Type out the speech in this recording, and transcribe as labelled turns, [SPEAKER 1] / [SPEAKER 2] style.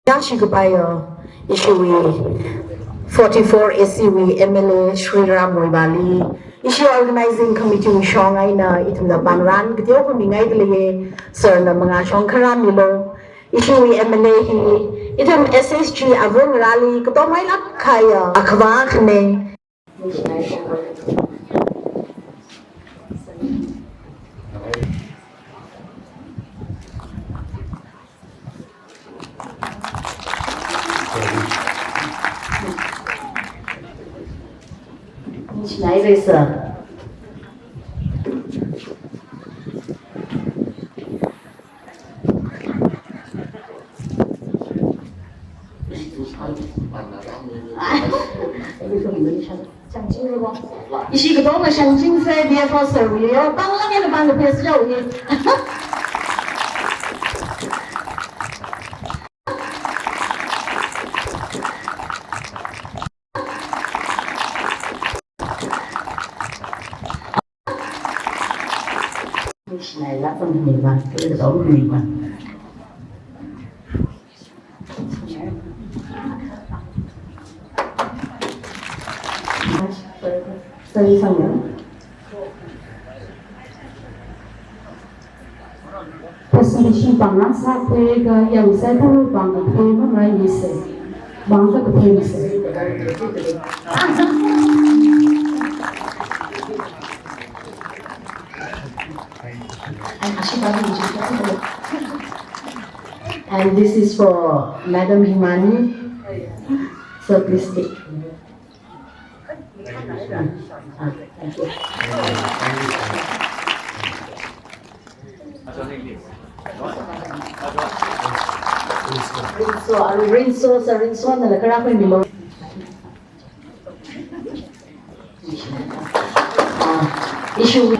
[SPEAKER 1] Yashikabaya Ishui 44 ACV MLA Sri Ram Moibali Issue Organizing Committee Shong Aina Itumda Banran Gdio Mingai Dele Sir Namanga Shong Karam Milo Issue MLA Hi Itum SSG Avon Rally Kotomaila Kaya Akvakne 哪一位是？奖金是不？一些个多么奖金噻，别说收入哟，当那边的班子别是肉的。này lá phân mì vàng, cái là đổ mì vàng. Xây xong nữa. Presentation bằng sát thuê cái dòng xe thu bằng cái thuê nó lại như thế, bằng cái thuê như thế. And this is for Madam Himani. So please take. Thank you. Rinso na lang ko nilo. Issue.